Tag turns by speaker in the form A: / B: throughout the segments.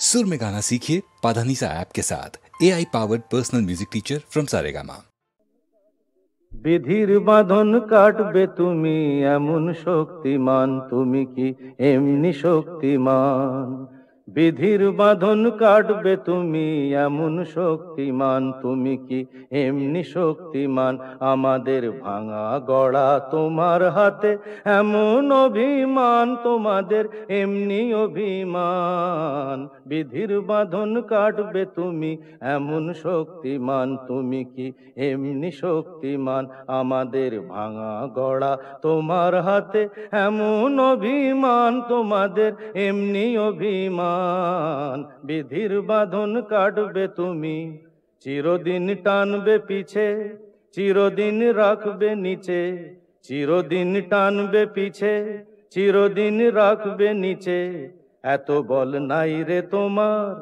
A: सुर में गाना सीखिए पाधानीसा ऐप के साथ। AI powered personal music teacher from Saregama.
B: বিধির বাঁধন কাটবে তুমি এমন শক্তিমান, তুমি কি এমনি শক্তিমান? বিধির বাঁধন কাটবে তুমি এমন শক্তিমান, তুমি কি এমনি শক্তিমান? আমাদের ভাঙা গড়া তোমার হাতে এমন অভিমান, তোমাদের এমনি অভিমান। বিধির বাঁধন কাটবে তুমি এমন শক্তিমান, তুমি কি এমনি শক্তিমান? আমাদের ভাঙা গড়া তোমার হাতে এমন অভিমান, তোমাদের এমনি অভিমান। বিধির বাঁধন কাটবে তুমি, চিরদিন টানবে পিছে, চিরদিন রাখবে নিচে। চিরদিন টানবে পিছে, চিরদিন রাখবে নিচে। এত বল নাই রে তোমার,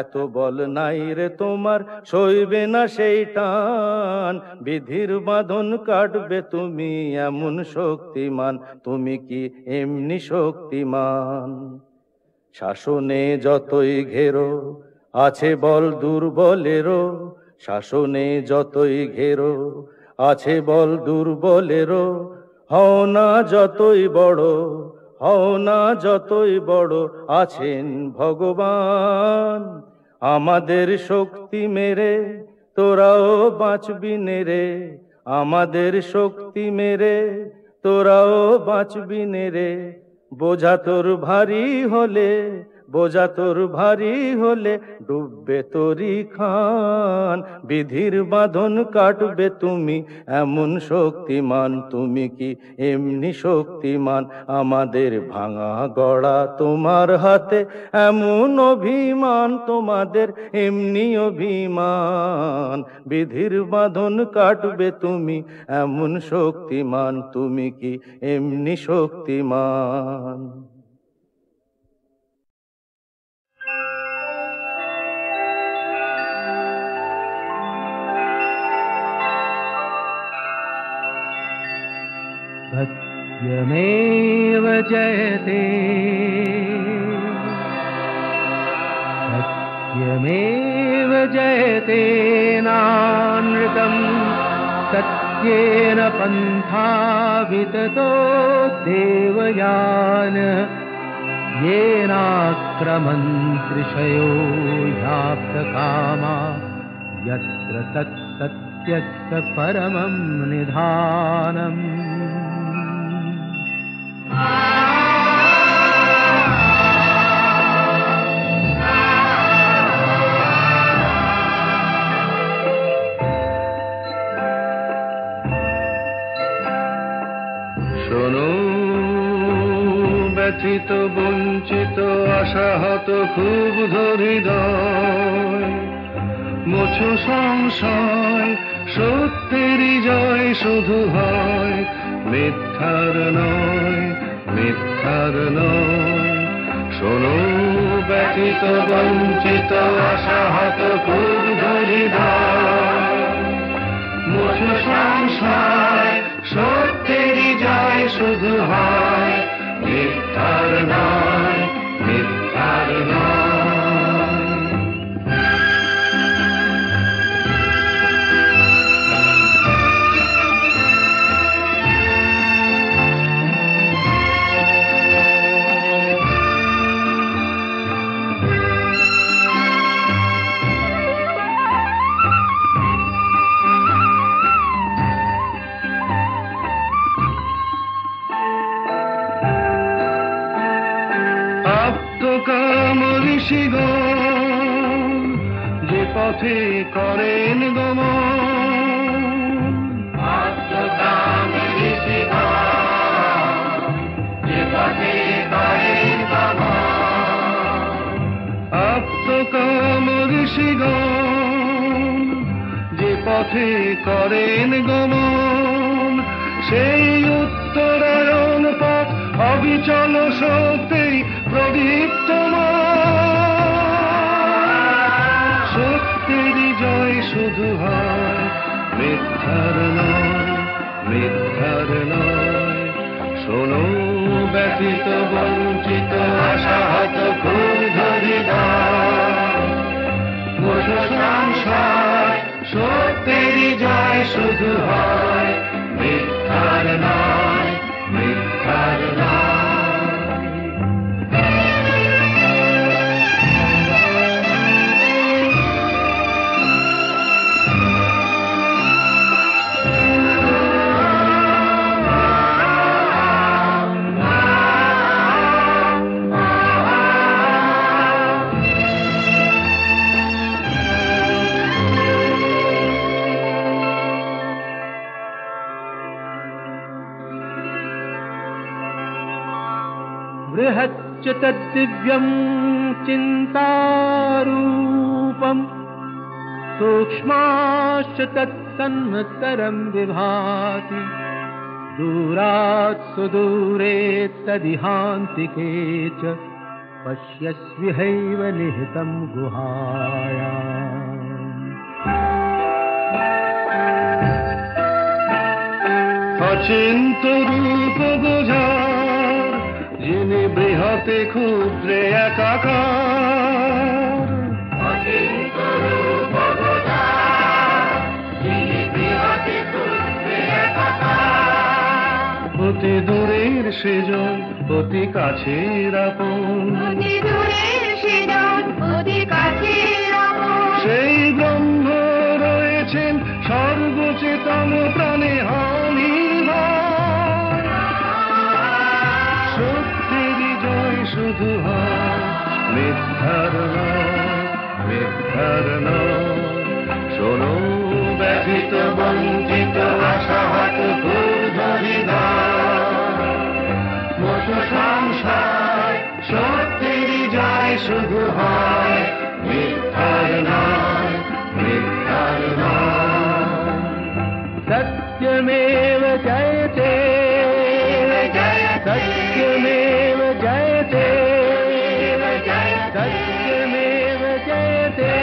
B: এত বল নাই রে তোমার, সইবে না সেই টান। বিধির বাঁধন কাটবে তুমি এমন শক্তিমান, তুমি কি এমনি শক্তিমান? শাসনে যতই ঘেরো আছে বল দুর্বলেরও, শাসনে যতই ঘেরো আছে বল দুর্বলেরও। হও না যতই বড়, হও না যতই বড়, আছেন ভগবান। আমাদের শক্তি মেরে তোরাও বাঁচবি নেরে, আমাদের শক্তি মেরে তোরাও বাঁচবি নেরে। বোঝা তোর ভারী হলে, বোঝা তোর ভারী হলে ডুববে তোরি খান। বিধির বাঁধন কাটবে তুমি এমন শক্তিমান, তুমি কি এমনি শক্তিমান? আমাদের ভাঙা গড়া তোমার হাতে এমন অভিমান, তোমাদের এমনি অভিমান। বিধির বাঁধন কাটবে তুমি এমন শক্তিমান, তুমি কি এমনি শক্তিমান?
C: सत्यमेव जयते, सत्यमेव जयते नानृतं। सत्येन पन्था विततो देवयान, येनाक्रमन्त्रिषयो ह्याप्तकामा। यत्र तत्सत्यस्य परमं निधानम्।
D: শোনো ব্যথিত বঞ্চিত আশাহত ক্ষুব্ধ হৃদয়, মোছো সংশয়, সত্যেরই জয় শুধু হয়, মিথ্যার নয়, মিথ্যার নয়। শোনো ব্যথিত বঞ্চিত আশাহত ক্ষুব্ধ হৃদয়, মোছো সংশয়, সত্যেরই জয় শুধু হয়, মিথ্যার নয়, মিথ্যার নয়। আপ্তকাম ঋষিগণ যে পথে করেন গমন, আপ্তকাম ঋষিগণ যে পথে করেন গমন, আপ্তকাম ঋষিগণ যে পথে করেন গমন। সেই উত্তরায়ণ পথ অবিচল শক্তি প্রদীপ্তমান। সত্যেরই জয় শুধু হয়, মিথ্যার নয়, মিথ্যার নয়। শোনো ব্যথিত বঞ্চিত আশাহত ক্ষুব্ধ হৃদয়,
C: बृहच्च तद्दिव्यं चिन्तारूपम् सूक्ष्माश्च तत्सन्मत्तरं विभाति दूरात् सुदूरे तदिहान्तिके च पश्यस्विहैव निहितं गुहायाम्।
D: অচিন্ত রূপ বোঝার যিনি বৃহতে ক্ষুদ্রে একাকার, অচিন্ত রূপ বোঝার যিনি বৃহতে ক্ষুদ্রে একাকার, অতি দূরের সেজন অতি কাছের আপন, অতি দূরের সেজন অতি কাছের আপন, সেই ব্রহ্ম রয়েছেন সর্বচেতন প্রাণে হানি। সত্যেরই জয় শুধু হয়, মিথ্যার নয়, মিথ্যার নয়। শোনো ব্যথিত বঞ্চিত আশাহত মত সংসার, সত্যেরই জয় শুধু হয়, মিথ্যার নয়, মিথ্যার নয়।
C: सत्यमेव जयते सत्यमेव जयते सत्यमेव जयते।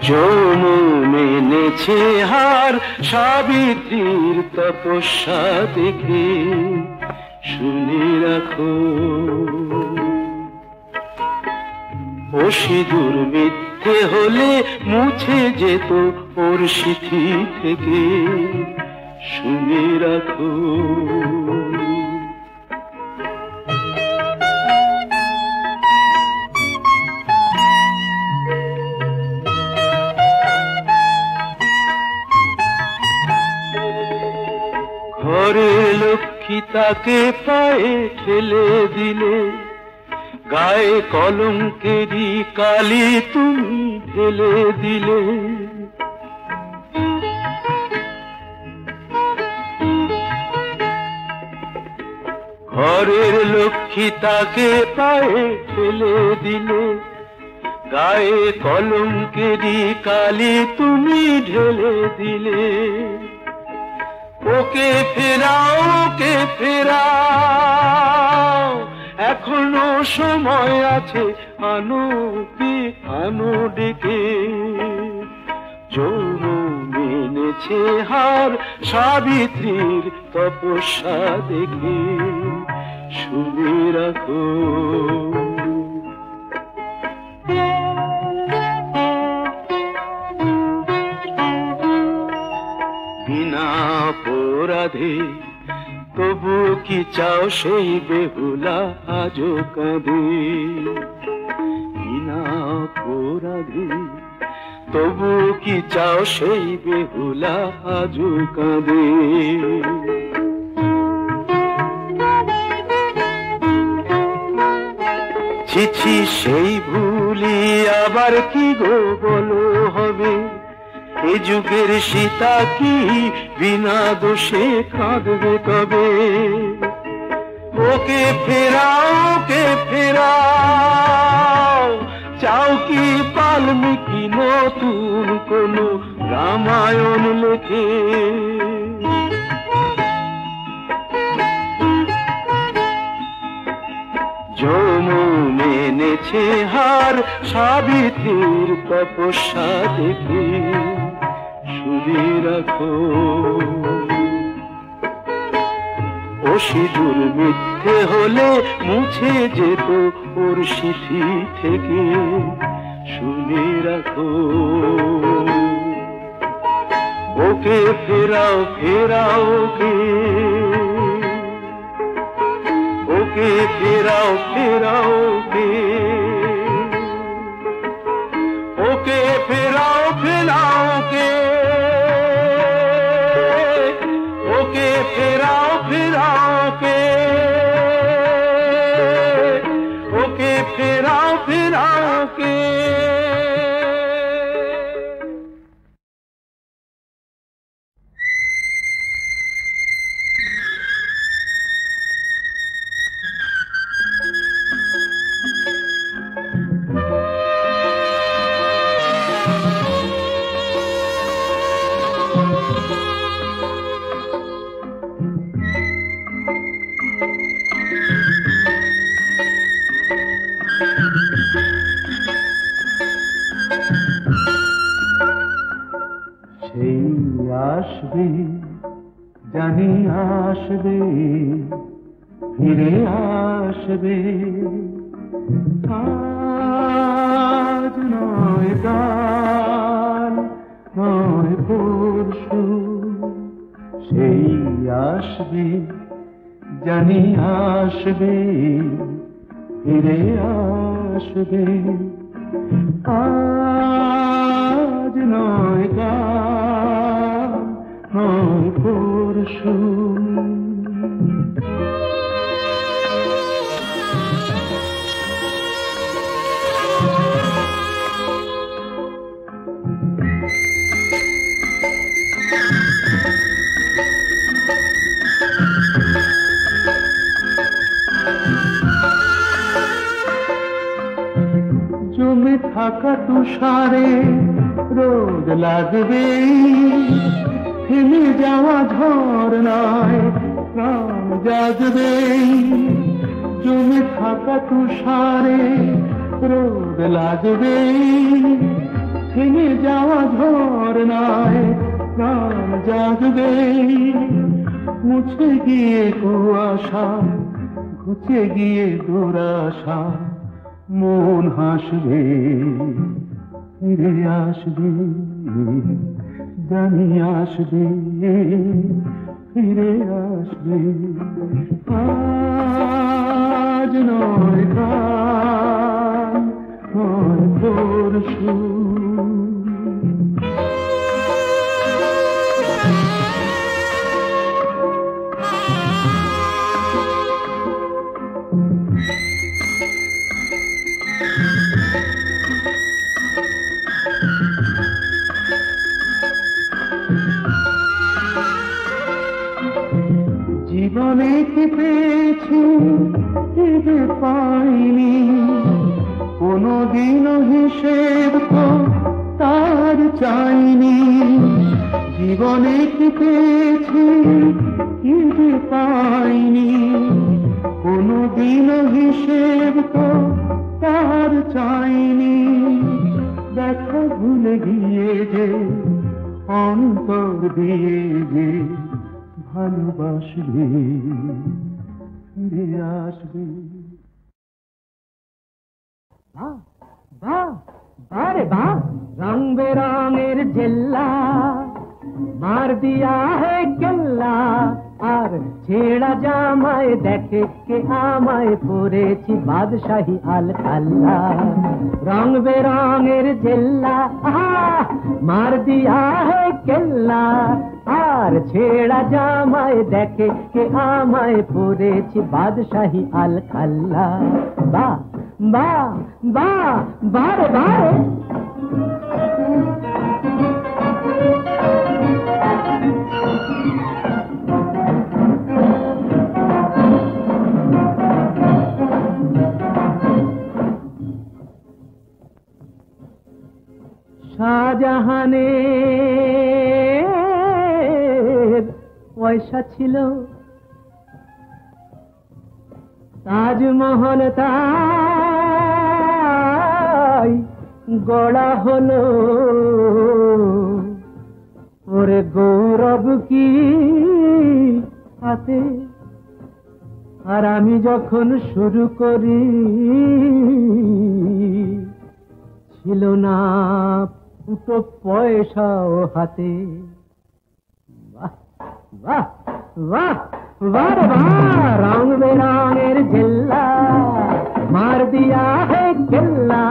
B: যৌবনে নেছে হার সাবিত্রীর তপস্যা দেখে শুনে রাখো, ও সিঁদুর মিথ্যে হলে মুছে যেত ওর সিথি থেকে, শুনে রাখো। ঘরের লক্ষ্মী তাকে পায়ে ঠেলে দিলে, গায়ে কলঙ্কেরই কালি তুমি ঢেলে দিলে। ঘরের লক্ষ্মী তাকে পায়ে ঠেলে দিলে, গায়ে কলঙ্কেরই কালি তুমি ঢেলে দিলে। ওকে ফেরাও, ওকে ফেরাও, এখনো সময় আছে, আনো কি আনো ডেকে। যৌবনে নেছে হার সাবিত্রীর তপস্যা দেখে, শুনে রাখো। বিনা অপরাধে তবু কি চাও সেই বেহুলা আজও কাঁদে। বিনা অপরাধে তবু কি চাও সেই বেহুলা আজও কাঁদে। ছিছি সেই ভুলি আবার কি গো বলো হবে, এ যুগের সীতা কি বিনা দোষে কাঁদবে কবে। ওকে ফেরাও, ওকে ফেরাও, চাও কি বাল্মীকি নতুন কোন রামায়ণ লেখে। যৌবনে এনেছে হার সাবিত্রীর তপস্যা দেখে, শুনে রাখো। ও সিঁদুর মিথ্যে হলে মুছে যেত ওর সিথি থেকে, শুনে রাখো। ওকে ফেরাও, ফেরাও ওকে, ওকে ফেরাও, ফেরাও ওকে, ওকে ফেরাও, ফেরাও ওকে, ওকে ফেরাও, ফেরাও ওকে, ওকে ফেরাও, ফেরাও ওকে।
C: সেই আসবে, জানি আসবে, ফিরে আসবে, আজ নয় কাল নয় পরশু, সেই আসবে, জানি আসবে, ফিরে আসবে, আজ নয় কাল নয় পরশু। জমে থাকা তুষারে রোদ লাগবে, থেমে যাওয়া ঝরনায় প্রাণ জাগবে। জমে থাকা তুষারে রোদ লাগবে, থেমে যাওয়া ঝরনায় প্রাণ জাগবে। মুছে গিয়ে কুয়াশা, ঘুচে গিয়ে দুরাশা, মন হাসবে, ফিরে আসবে, জানি আসবে, ফিরে আসবে, আজ নয় কাল নয় পরশু। জীবনে কি পেয়েছি যে পাইনি, কোনদিনও হিসেব তো তার চাইনি। জীবনে কি পেয়েছি যে পাইনি, কোনদিনও হিসেব তো তার চাইনি। দেখা ভুলে গিয়ে যে অন্তর দিয়ে যে ভালোবাসবে, ফিরে আসবে।
E: বাহ বাহ বারে বাহ, রং বেরঙের জেল্লা মার দিয়া হে কেল্লা, আর ছেঁড়া জামায় দেখে কে আমায় পরেছি বাদশাহী আল কাল্লা। রং বেরঙের জেল্লা মার দিয়া হে কেল্লা, আর ছেঁড়া জামায় দেখে কে আমায় পরেছি বাদশাহী আল কাল্লা। বাহ বাহ বাহ বারে বারে। শাহজাহানের পয়সা ছিল, তাজমহল তাই গড়া হলো। ওরে গৌরব কি হাতে, আর আমি যখন শুরু করি ছিল না ফুটো পয়সাও হাতে। বাহ বাহ বাহ বারে বাহ, রং বেরঙের জেল্লা মার দিয়া হে কেল্লা,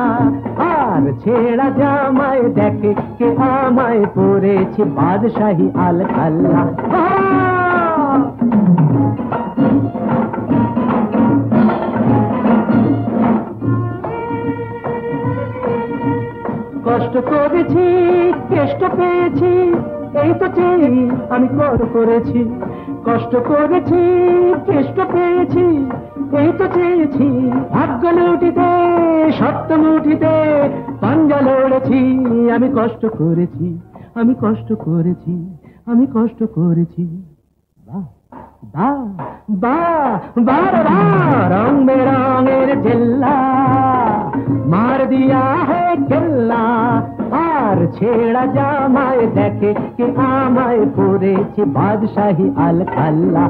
E: আর ছেঁড়া জামায় দেখে কে আমায় পরেছি বাদশাহী আল কাল্লা। কষ্ট করেছি, কেষ্ট পেয়েছি, এই তো চেয়ে আমি করেছি। কষ্ট করেছি, কেষ্ট পেয়েছি, এই তো চেয়েছি। ভাগ্য লুটিতে, সত্য মুঠিতে পাঞ্জা লড়েছি। আমি কষ্ট করেছি, আমি কষ্ট করেছি, আমি কষ্ট করেছি। বাহ বাহ বাহ বারে বাহ, রং বেরঙের জেল্লা মার দিয়া হে কেল্লা, আর ছেঁড়া জামায় দেখে কে আমায় পরেছি বাদশাহী আল খাল্লা।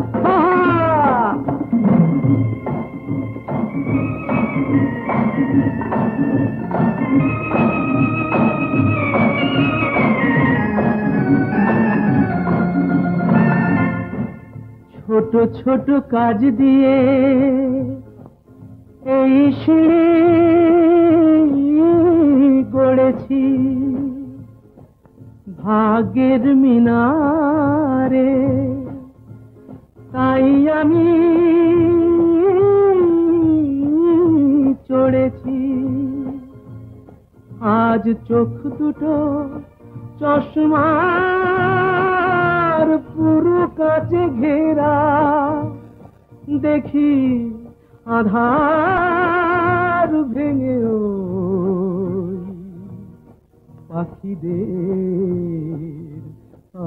E: ছোট ছোট কাজ দিয়ে এই সিঁড়ি গড়েছি ভাগ্যের মিনারে, তাই আমি চড়েছি। আজ চোখ দুটো চশমার পুরো কাছে ঘেরা, দেখি আধার ভেঙে পাখিদের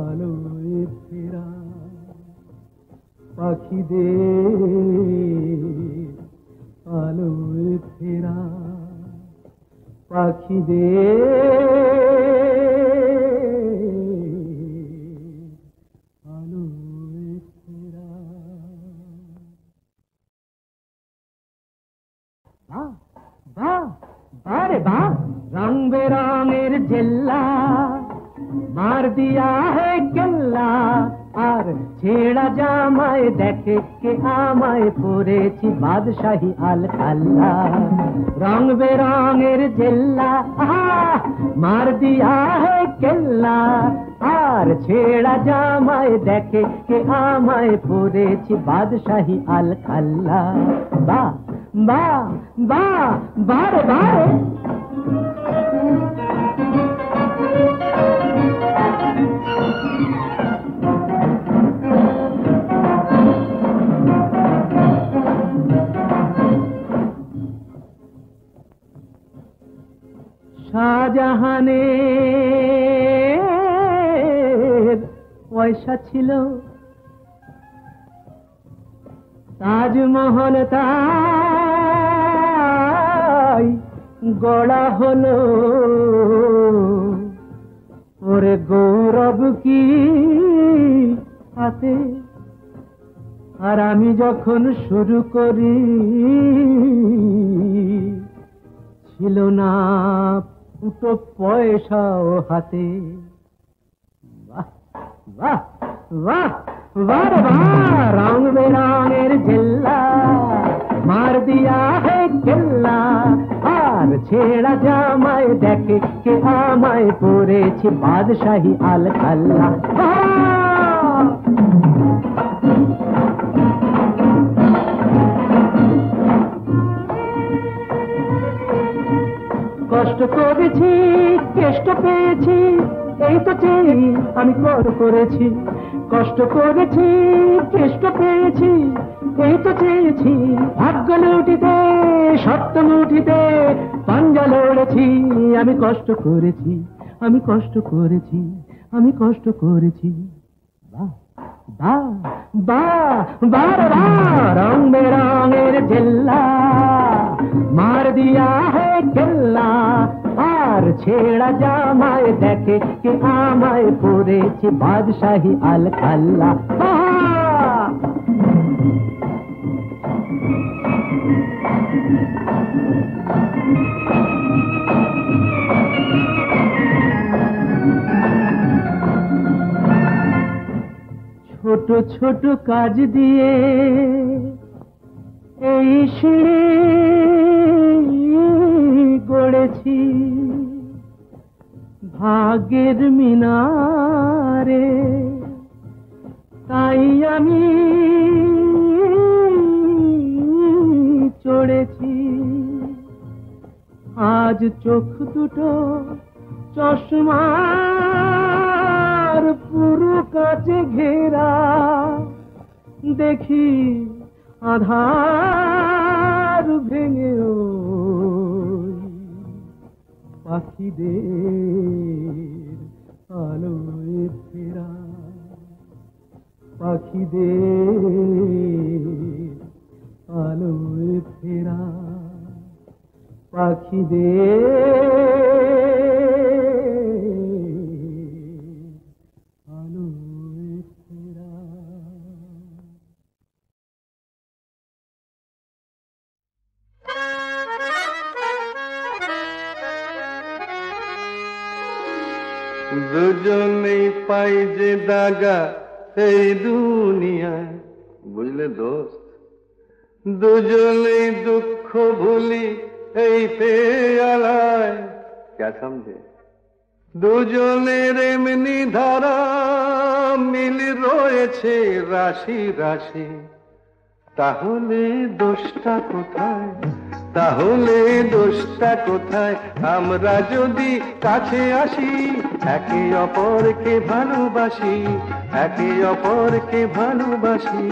E: আলোয় ফেরা, পাখিদের আলোয় ফেরা, পাখিদের আলোয় ফেরা। বাহ বাহ বারে বাহ, রং বেরঙের জেল্লা মার দিয়া হে কেল্লা, আর ছেঁড়া জামায় দেখে কে আমায় পরেছি বাদশাহী আল খাল্লা। রং বেরঙের জেল্লা মার দিয়া হে কেল্লা, আর ছেঁড়া জামায় দেখে কে আমায় পরেছি বাদশাহী আল খাল্লা। বাহ বাহ বাহ বারে বারে। শাহজাহানের পয়সা ছিল, তাজমহল তাই গড়া হলো। ওরে গৌরব কি হাতে, আর আমি যখন শুরু করি ছিল না দুটো পয়সাও হাতে। বাহ বাহ বাহ বাহ বাহ, রং বেরঙের জেল্লা মার দিয়া হে কেল্লা, আর ছেঁড়া জামায় দেখে কে আমায় পরেছি বাদশাহী আল খাল্লা। কষ্ট করেছি কেষ্ট পেয়েছি, এই তো চেয়ে আমি কর করেছি। কষ্ট করেছি কেষ্ট পেয়েছি, এই তো চেয়েছি। ভাগ্য লুটিতে সত্য মুঠিতে পাঞ্জা লড়েছি। আমি কষ্ট করেছি, আমি কষ্ট করেছি, আমি কষ্ট করেছি। বাহ বাহ বাহ বাহ বাহ, রং বেরঙের জেল্লা মার দিয়া হে কেল্লা, আর ছেঁড়া জামায় দেখে কে আমায় পরেছি বাদশাহী আল খাল্লা। ছোট ছোট কাজ দিয়ে এই সিঁড়ি গড়েছি ভাগ্যের মিনারে, তাই আমি চড়েছি। আজ চোখ দুটো চশমার পুরো কাছে ঘেরা, দেখি আধার ভেঙে পাখিদের আলোয় ফেরা, পাখিদের আলোয় ফেরা, পাখিদের
C: দুজনেই পাই যে দাগা এই দুনিয়ায়, বুঝলে দোস্ত? দুজনেই দুঃখ ভুলি এই পেয়ালায়, কে সমঝে? দুজনের এমনি ধারা মিল রয়েছে রাশি রাশি, তাহলে দোষটা কোথায়? তাহলে দোষটা কোথায়? আমরা যদি কাছে আসি, একে অপরকে ভালোবাসি, একে অপরকে ভালোবাসি।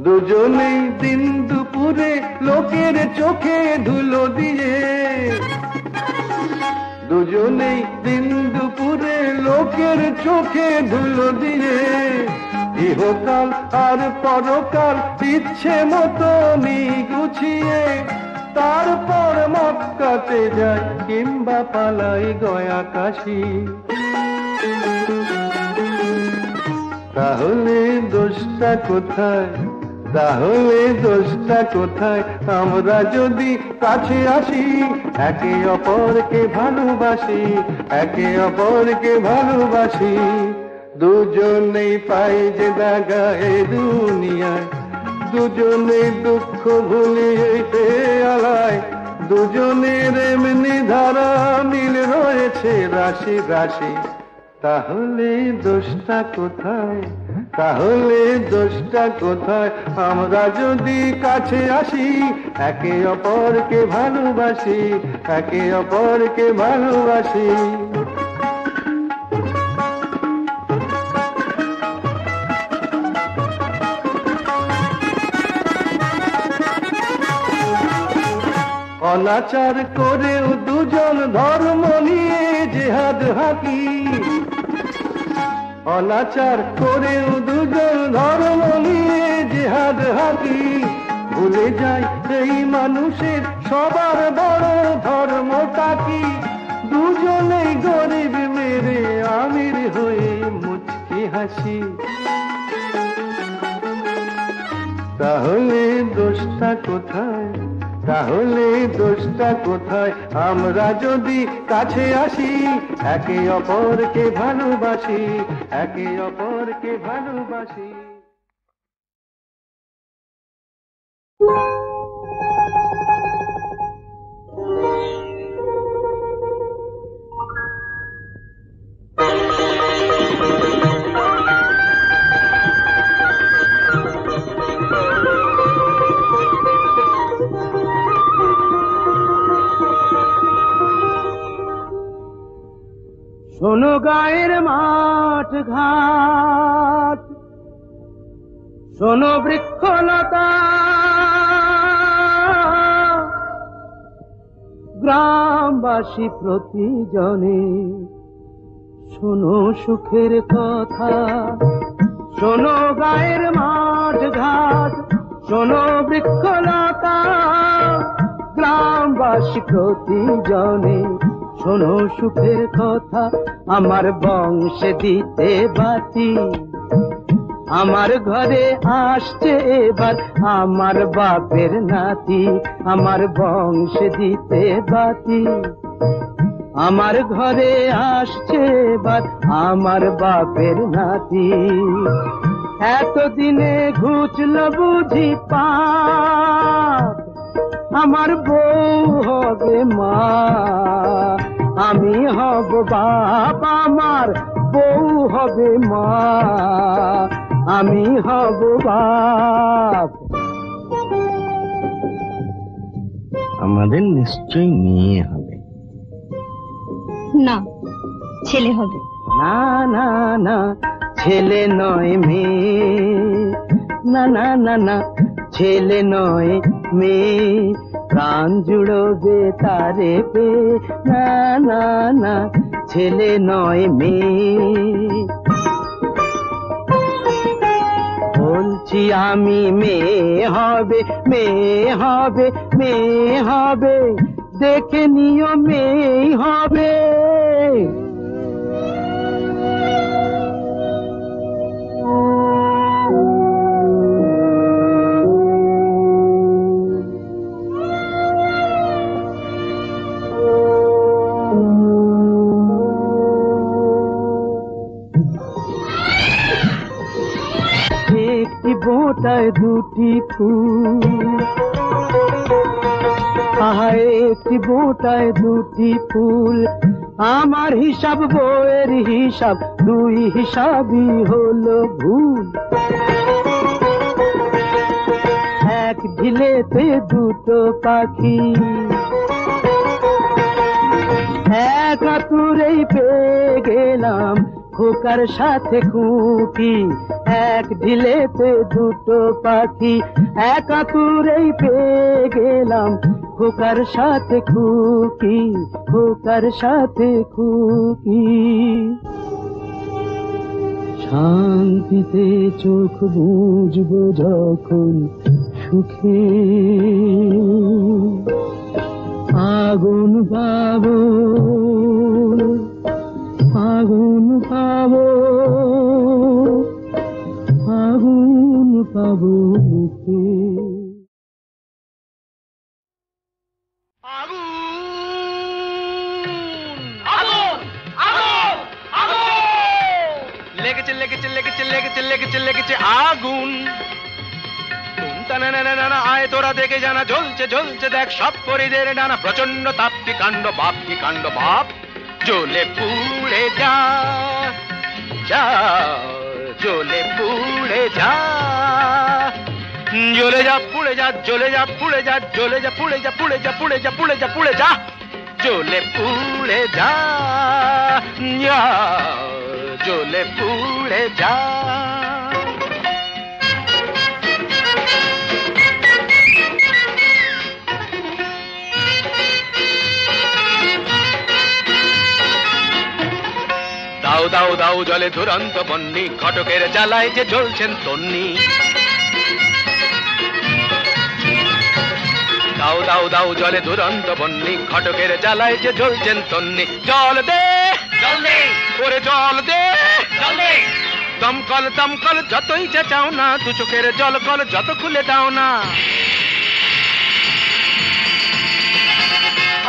C: দুজনেই দিন দুপুরে লোকের চোখে ধুলো দিয়ে, দুজনেই দিন দুপুরে লোকের চোখে ধুলো দিয়ে, ইহকাল আর পরকাল ইচ্ছে মতো গুছিয়ে, তারপর মক্কাতে যায় কিংবা পালাই গয়া কাশি। তাহলে দোষটা কোথায়? তাহলে দোষটা কোথায়? আমরা যদি কাছে আসি, একে অপরকে ভালোবাসি, একে অপরকে ভালোবাসি। দুজনেই পাই যে দাগা এই দুনিয়ায়, দুজনেই দুঃখ ভুলি এই পেয়ালায়, দুজনের এমনি ধারা মিল রয়েছে রাশি রাশি, তাহলে দোষটা কোথায়? তাহলে দোষটা কোথায়? আমরা যদি কাছে আসি, একে অপরকে ভালোবাসি, একে অপরকে ভালোবাসি। অনাচার করেও দুজন ধর্ম নিয়ে জিহাদ হাকি, অনাচার করেও দুজন ধর্ম নিয়ে জিহাদ হাকি, ভুলে যায় এই মানুষের সবার বড় ধর্মটা কি? দুজনেই গরিব মেরে আমির হয়ে মুচকি হাসি। তাহলে দোষটা কোথায়? তাহলে দোষটা কোথায়? আমরা যদি কাছে আসি, একে অপরকে ভালোবাসি, একে অপরকে ভালোবাসি।
E: শোনো গায়ের মাঠ ঘাট, শোনো বৃক্ষলতা, গ্রামবাসী প্রতিজনে শোনো সুখের কথা। শোনো গায়ের মাঠ ঘাট, শোনো বৃক্ষলতা, গ্রামবাসী প্রতিজনে শোনো সুখের কথা। আমার বংশে দিতে বাতি, আমার ঘরে আসছে এবার আমার বাপের নাতি। আমার বংশে দিতে বাতি, আমার ঘরে আসছে এবার আমার বাপের নাতি। এতদিনে ঘুচল বুঝি পাপ, আমার বউ হবে মা, আমি হব বাপ, আমার বউ হবে মা, আমি হব বাপ।
F: আমাদের নিশ্চয়ই মেয়ে হবে।
G: না, ছেলে হবে।
E: না না না, ছেলে নয় মেয়ে, না না না না, ছেলে নয় মেয়ে, প্রাণ জুড়বে তারে পে। না না না, ছেলে নয় মেয়ে। বলছি আমি মেয়ে হবে, মেয়ে হবে, মেয়ে হবে, দেখে নিও মেয়ে হবে। একটি বোঁটায় দুটি ফুল, আহা একটি বোঁটায় দুটি ফুল, আমার হিসাব বইয়ের হিসাব, দুই হিসাবই হলো ভুল। এক ঢিলেতে দুটো পাখি, এক আতুরেই পেয়ে গেলাম খোকার সাথে খুকি। এক ঢিলেতে দুটো পাখি, এক আতুরেই পেয়ে গেলাম খোকার সাথে খুকি, খোকার সাথে খুকি। শান্তিতে চোখ বুঝবো যখন সুখে, আগুন পাবো, আগুন পাবো, আগুন পাবো মুখে।
H: লেগেছে লেগেছে লেগেছে লেগেছে লেগেছে লেগেছে আগুন। আয় তোরা দেখে জানা, জ্বলছে জ্বলছে দেখ সব পরিদের ডানা, প্রচন্ড তাপ কি কাণ্ড বাপ, কি কাণ্ড বাপ। জ্বলে পুড়ে যা, যা জ্বলে পুড়ে যা, জ্বলে যা পুড়ে যা, জ্বলে যা পুড়ে যা, জ্বলে যা পুড়ে যা, পুড়ে যা পুড়ে যা, পুড়ে যা পুড়ে যা, জ্বলে পুড়ে যা, জ্বলে পুড়ে যা। দাও দাও দাও জলে দুরন্ত বন্যি, ঘটকের জ্বালায় যে জ্বলছেন তন্নি। দাও দাও দাও জলে দুরন্ত বন্যি, ঘটকের জ্বালায় যে জ্বলছেন তন্নি। জল দে, জল দে, ওরে জল দে, জল দে। দমকল দমকল যতই চেঁচাও না, দু চোখের জল কল যত খুলে দাও না।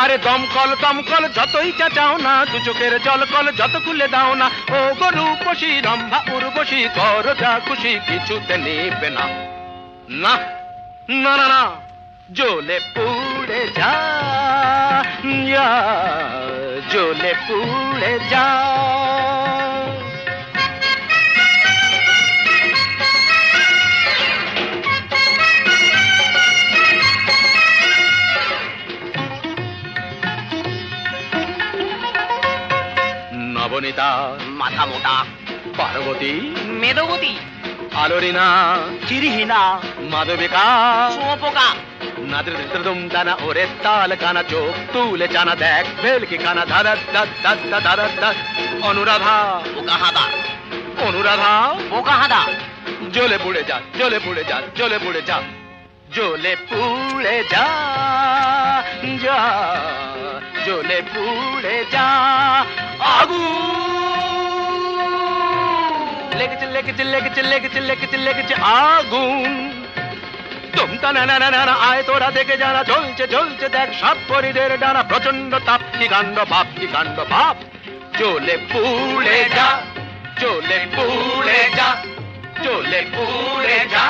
H: আরে দমকল দমকল যতই চেঁচাও না, দু চোখের জল কল যত খুলে দাও না। ও গরু পশি রম্ভা উর্বশী, কর যা খুশি কিছুতে নেবে না, না না না না। জ্বলে পুড়ে যা, জ্বলে পুড়ে যা। নবনীতা মাথা মোটা, পার্বতী মেদবতী, আলোরিনা চিরিহীনা, মাধবিকা শুঁয়োপোকা, নাদের দুম দানা ওরে তাল কানা, চোখ তুলে জানা দেখ ভেলকি কানা, ধারা ধারা ধারা ধারা। অনুরাধা বোকা হাদা, অনুরাধা বোকা হাদা। জ্বলে পুড়ে যা, জ্বলে পুড়ে যা, জ্বলে পুড়ে যা, জ্বলে পুড়ে যা, যা জ্বলে পুড়ে যা। আগুন লেগেছে লেগেছে লেগেছে লেগেছে লেগেছে লেগেছে আগুন। তুমটা না না না না, আয় তোরা দেখে জানা, জ্বলছে জ্বলছে দেখ সব পরিদের ডানা, প্রচন্ড তাপ কি কাণ্ড বাপ, কি কাণ্ড বাপ। জ্বলে পুড়ে যা, জ্বলে পুড়ে যা, জ্বলে পুড়ে যা।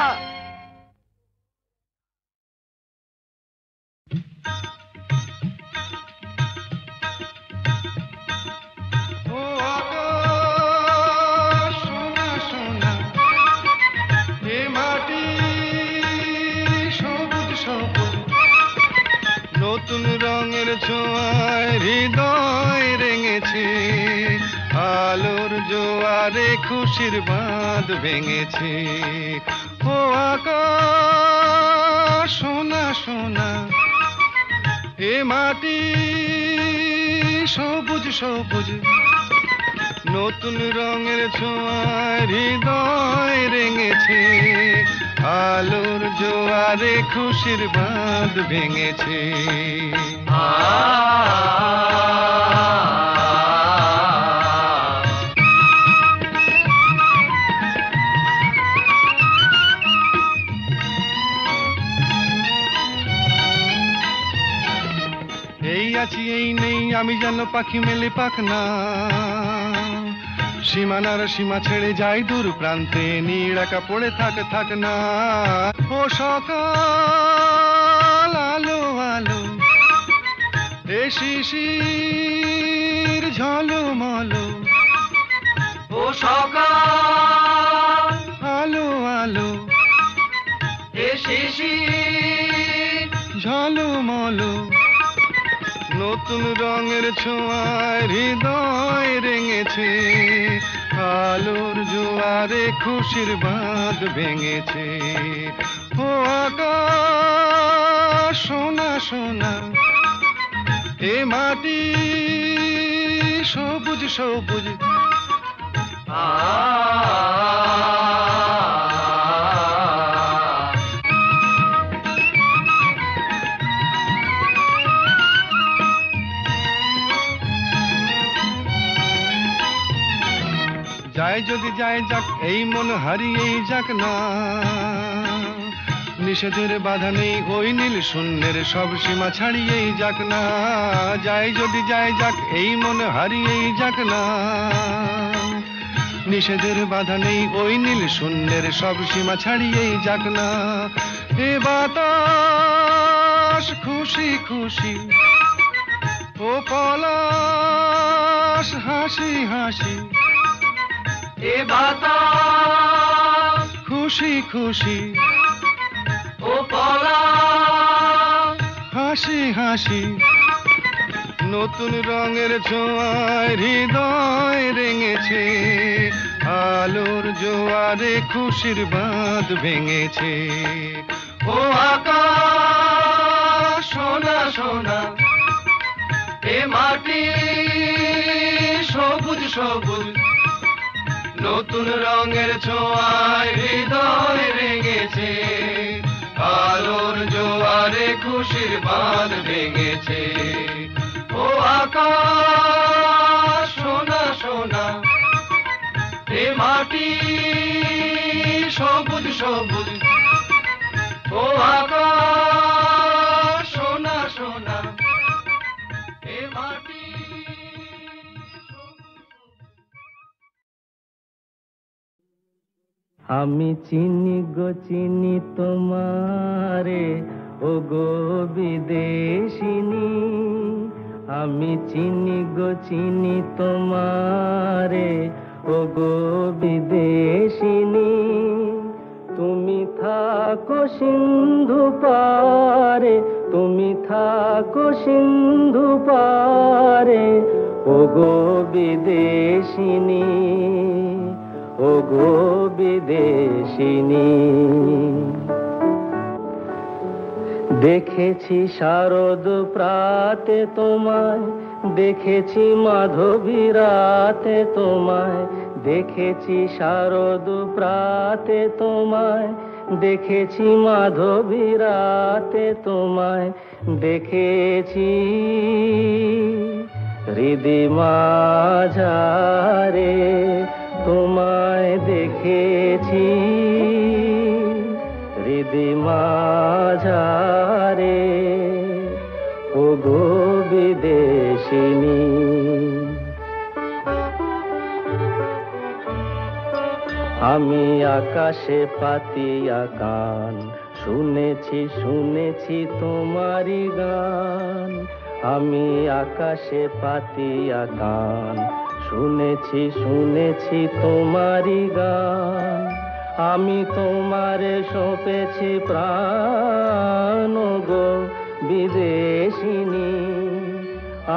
I: নতুন রঙের ছোঁয়ায় হৃদয় রেঙেছে, আলোর জোয়ারে খুশির বাঁধ ভেঙেছে। ও আকাশ সোনা সোনা, এ মাটি সবুজ সবুজ, নতুন রঙের ছোঁয়ায় হৃদয় রেঙেছে, আলোর জোয়ারে খুশির বাঁধ ভেঙেছে। এই আছি এই নেই আমি যেন পাখি মেলে পাখনা, সীমানার সীমা ছেড়ে যাই দূর প্রান্তে, নীড় একা পড়ে থাক না। ও সকাল আলো আলো, এ শিশির ঝলমলো। ও সকাল আলো আলো, এ শিশির ঝলমলো। নতুন রঙের ছোঁয়ায় হৃদয় রেঙেছে, আলোর জোয়ারে খুশির বাঁধ ভেঙেছে। ও আকাশ সোনা সোনা, এ মাটি সবুজ সবুজ। যায় যদি যায় যাক, এই মন হারিয়েই যাক না। নিষেধের বাধা নেই ওই নীল শূন্যের, সব সীমা ছাড়িয়েই যাক না। যায় যদি যায় যাক, এই মন হারিয়েই যাক না। নিষেধের বাধা নেই ওই নীল শূন্যের, সব সীমা ছাড়িয়েই যাক না। এ বাতাস খুশি খুশি, ও পলাশ হাসি হাসি। এ বাতাস খুশি খুশি, ও পলাশ হাসি হাসি। নতুন রঙের ছোঁয়ায় হৃদয় রেঙেছে, আলোর জোয়ারে খুশির বাঁধ ভেঙেছে। ও আকাশ সোনা সোনা, এ মাটি সবুজ সবুজ। নতুন রঙের ছোঁয়ায় হৃদয় রেঙেছে, আলোর জোয়ারে খুশির বাঁধ ভেঙেছে। ও আকাশ সোনা সোনা, এ মাটি সবুজ সবুজ। ও আকাশ সোনা সোনা, এ মাটি।
E: আমি চিনি গো চিনি তোমারে, ও গো বিদেশিনী। আমি চিনি গো চিনি তোমারে, ও গো বিদেশিনী। তুমি থাকো সিন্ধু পারে, তুমি থাকো সিন্ধু পারে, ও গো বিদেশিনী, ও গো বিদেশিনী। দেখেছি শারদ প্রাতে তোমায়, দেখেছি মাধবী রাতে তোমায়, দেখেছি শারদ প্রাতে তোমায়, দেখেছি মাধবী রাতে তোমায়, দেখেছি হৃদি মাঝারে তোমায়, দেখেছি হৃদি মাঝারে, ও গো বিদেশিনী। আমি আকাশে পাতিয়া কান, শুনেছি শুনেছি তোমারি গান। আমি আকাশে পাতিয়া কান, শুনেছি শুনেছি তোমারি গান। আমি তোমারে সঁপেছি প্রাণ, গো বিদেশিনী।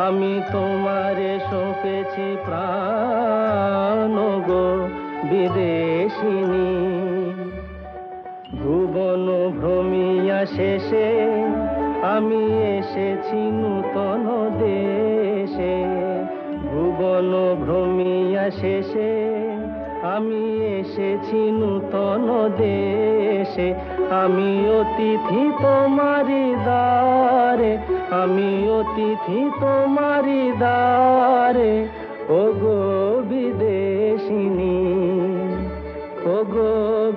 E: আমি তোমারে সঁপেছি প্রাণ, গো বিদেশিনী। ভুবন ভ্রমিয়া শেষে আমি এসেছি নূতন দেশে। ভুবন ভ্রমিয়া শেষে আমি এসেছি নূতন দেশে। আমি অতিথি তোমারি দ্বারে, আমি অতিথি তোমারি দ্বারে, ও গো বিদেশিনী, ও গো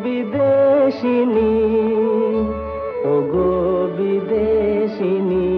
E: বিদেশিনী, ও গো বিদেশিনী।